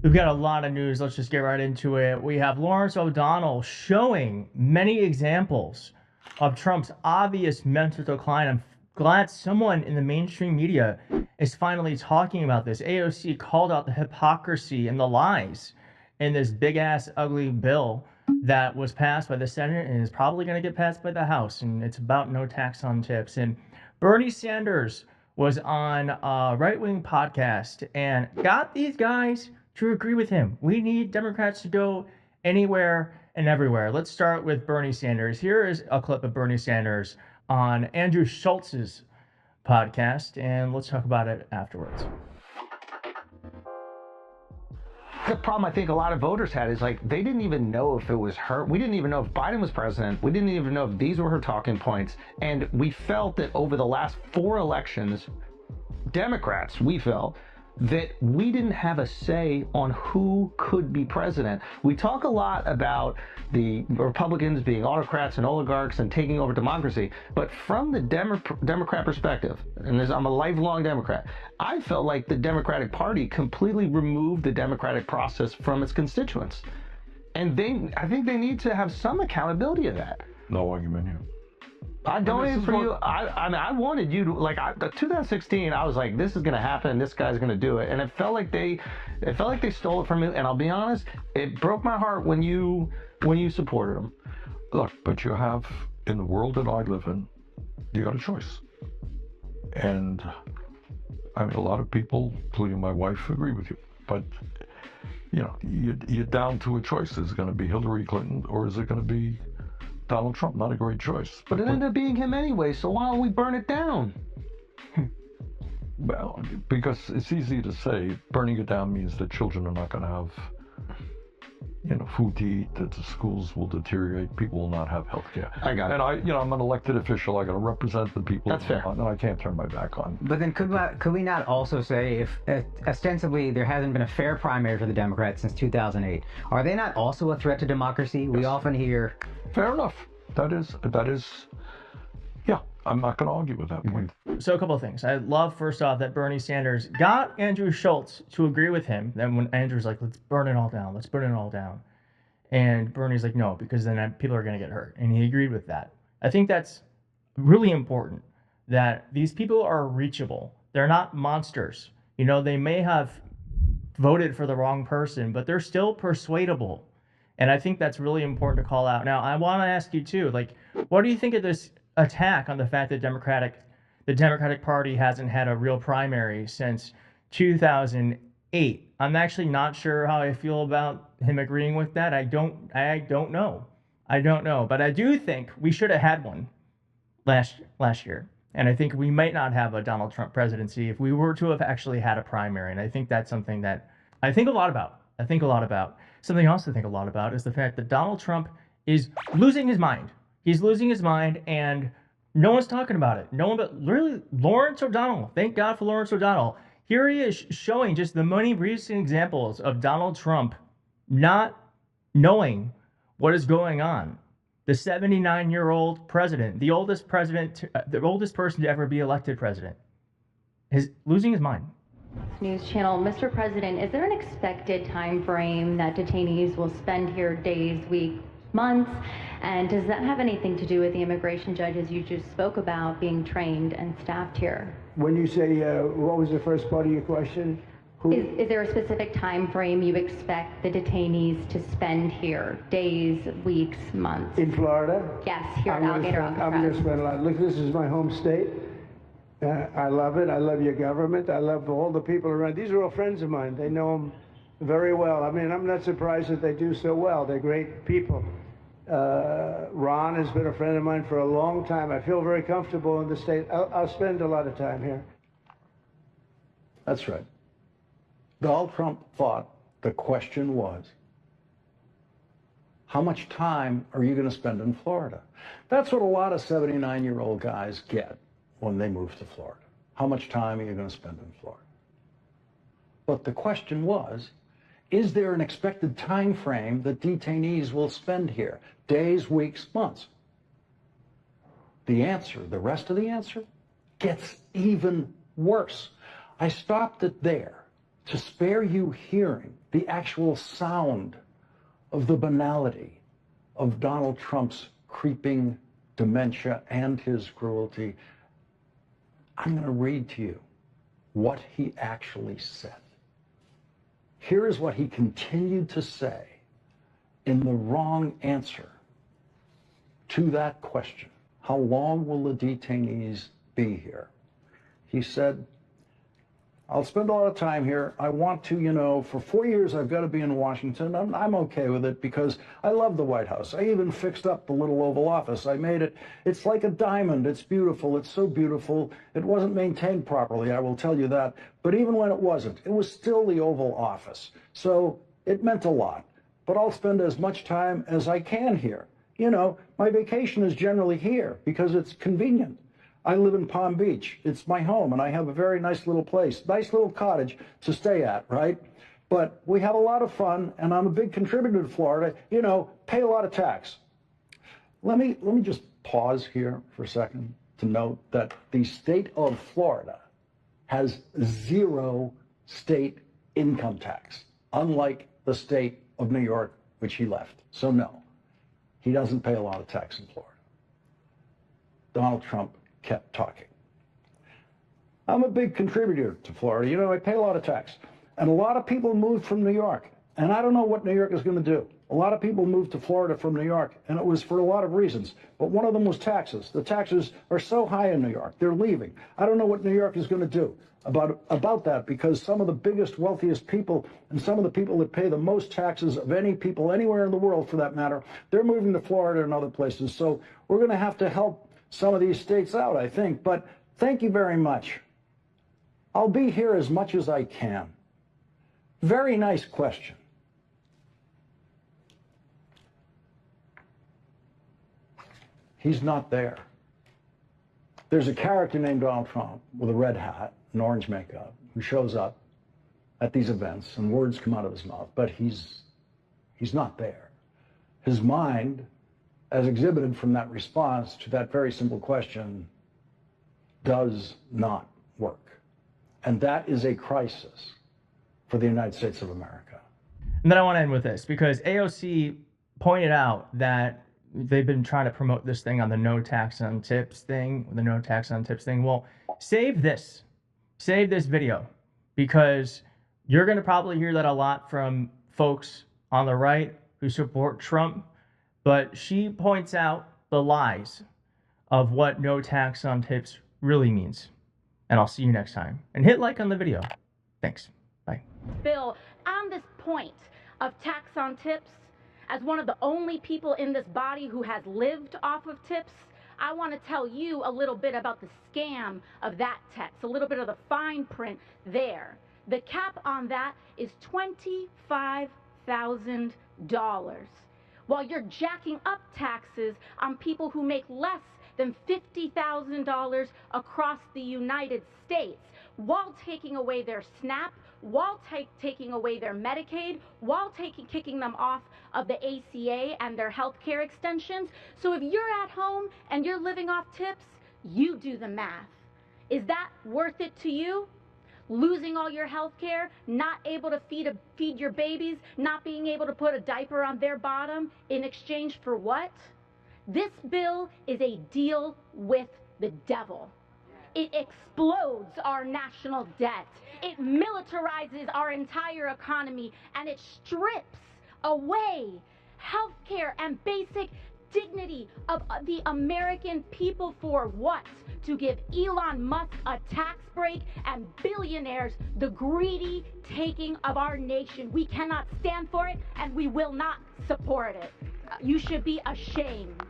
We've got a lot of news. Let's just get right into it. We have Lawrence O'Donnell showing many examples of Trump's obvious mental decline. I'm glad someone in the mainstream media is finally talking about this. AOC called out the hypocrisy and the lies in this big ass ugly bill that was passed by the Senate and is probably going to get passed by the House. And it's about no tax on tips. And Bernie Sanders was on a right wing podcast and got these guys to agree with him. We need Democrats to go anywhere and everywhere. Let's start with Bernie Sanders. Here is a clip of Bernie Sanders on Andrew Schultz's podcast, and let's talk about it afterwards. The problem I think a lot of voters had is like they didn't even know if it was her. We didn't even know if Biden was president. We didn't even know if these were her talking points. And we felt that over the last 4 elections, Democrats, we felt that we didn't have a say on who could be president. We talk a lot about the Republicans being autocrats and oligarchs and taking over democracy, but from the Democrat perspective, and I'm a lifelong Democrat, I felt like the Democratic Party completely removed the democratic process from its constituents. And I think they need to have some accountability of that. No argument here. I donated for you. I wanted you to, like, 2016, I was like, this is going to happen. This guy's going to do it. And it felt like they stole it from me. And I'll be honest, it broke my heart when you supported him. Look, but you have, in the world that I live in, you got a choice. And I mean, a lot of people, including my wife, agree with you. But, you know, you're down to a choice. Is it going to be Hillary Clinton or is it going to be Donald Trump? Not a great choice. But it ended up being him anyway, so why don't we burn it down? Well, because it's easy to say burning it down means that children are not going to have, you know, food to eat, that the schools will deteriorate, people will not have health care. I got it. And I'm an elected official. I got to represent the people. That's fair. And I can't turn my back on. But then could we not also say, if ostensibly there hasn't been a fair primary for the Democrats since 2008, are they not also a threat to democracy? Yes. We often hear... Fair enough. That is, yeah, I'm not going to argue with that point. So a couple of things. I love, first off, that Bernie Sanders got Andrew Schultz to agree with him. Then when Andrew's like, let's burn it all down. Let's burn it all down. And Bernie's like, no, because then people are going to get hurt. And he agreed with that. I think that's really important, that these people are reachable. They're not monsters. You know, they may have voted for the wrong person, but they're still persuadable. And I think that's really important to call out. Now, I want to ask you too, like, what do you think of this attack on the fact that the Democratic Party hasn't had a real primary since 2008? I'm actually not sure how I feel about him agreeing with that. I don't know. But I do think we should have had one last year. And I think we might not have a Donald Trump presidency if we were to have actually had a primary. And I think that's something that I think a lot about. Something else to think a lot about is the fact that Donald Trump is losing his mind. He's losing his mind, and no one's talking about it. No one but really Lawrence O'Donnell. Thank God for Lawrence O'Donnell. Here he is showing just the many recent examples of Donald Trump not knowing what is going on. The 79-year-old president, the oldest person to ever be elected president, is losing his mind. News Channel. Mr. President, is there an expected time frame that detainees will spend here, days, weeks, months? And does that have anything to do with the immigration judges you just spoke about being trained and staffed here? When you say, what was the first part of your question? Is there a specific time frame you expect the detainees to spend here, days, weeks, months? In Florida? Yes, here at Alligator Alcatraz. I'm going to spend a lot. Look, this is my home state. I love it. I love your government. I love all the people around. These are all friends of mine. They know them very well. I mean, I'm not surprised that they do so well. They're great people. Ron has been a friend of mine for a long time. I feel very comfortable in the state. I'll spend a lot of time here. That's right. Donald Trump thought the question was, how much time are you going to spend in Florida? That's what a lot of 79-year-old guys get when they move to Florida. How much time are you going to spend in Florida? But the question was, is there an expected time frame that detainees will spend here? Days, weeks, months? The answer, the rest of the answer, gets even worse. I stopped it there to spare you hearing the actual sound of the banality of Donald Trump's creeping dementia and his cruelty, I'm going to read to you what he actually said. Here is what he continued to say in the wrong answer to that question. How long will the detainees be here? He said, I'll spend a lot of time here. I want to, for 4 years, I've got to be in Washington. I'm okay with it because I love the White House. I even fixed up the little Oval Office. I made it. It's like a diamond. It's beautiful. It's so beautiful. It wasn't maintained properly, I will tell you that. But even when it wasn't, it was still the Oval Office. So it meant a lot. But I'll spend as much time as I can here. My vacation is generally here because it's convenient. I live in Palm Beach. It's my home, and I have a very nice little place, nice little cottage to stay at, right? But we have a lot of fun, and I'm a big contributor to Florida. Pay a lot of tax. Let me just pause here for a second to note that the state of Florida has 0 state income tax, unlike the state of New York, which he left. So no, he doesn't pay a lot of tax in Florida. Donald Trump kept talking. I'm a big contributor to Florida. I pay a lot of tax. And a lot of people moved from New York. And I don't know what New York is going to do. A lot of people moved to Florida from New York, and it was for a lot of reasons. But one of them was taxes. The taxes are so high in New York. They're leaving. I don't know what New York is going to do about that, because some of the biggest, wealthiest people and some of the people that pay the most taxes of any people anywhere in the world, for that matter, they're moving to Florida and other places. So we're going to have to help some of these states out, I think. But thank you very much. I'll be here as much as I can. Very nice question. He's not there. There's a character named Donald Trump with a red hat and orange makeup who shows up at these events, and words come out of his mouth, but he's not there. His mind, as exhibited from that response to that very simple question, does not work. And that is a crisis for the United States of America. And then I want to end with this, because AOC pointed out that they've been trying to promote this thing on the no tax on tips thing, Well, save this video, because you're going to probably hear that a lot from folks on the right who support Trump. But she points out the lies of what no tax on tips really means. And I'll see you next time. And hit like on the video. Thanks. Bye. Bill, on this point of tax on tips, as one of the only people in this body who has lived off of tips, I want to tell you a little bit about the scam of that text, a little bit of the fine print there. The cap on that is $25,000. While you're jacking up taxes on people who make less than $50,000 across the United States, while taking away their SNAP, while taking away their Medicaid, while kicking them off of the ACA and their health care extensions. So if you're at home and you're living off tips, you do the math. Is that worth it to you? Losing all your health care, not able to feed your babies, not being able to put a diaper on their bottom in exchange for what? This bill is a deal with the devil. It explodes our national debt. It militarizes our entire economy, and it strips away health care and basic dignity of the American people. For what? To give Elon Musk a tax break and billionaires the greedy taking of our nation. We cannot stand for it, and we will not support it. You should be ashamed.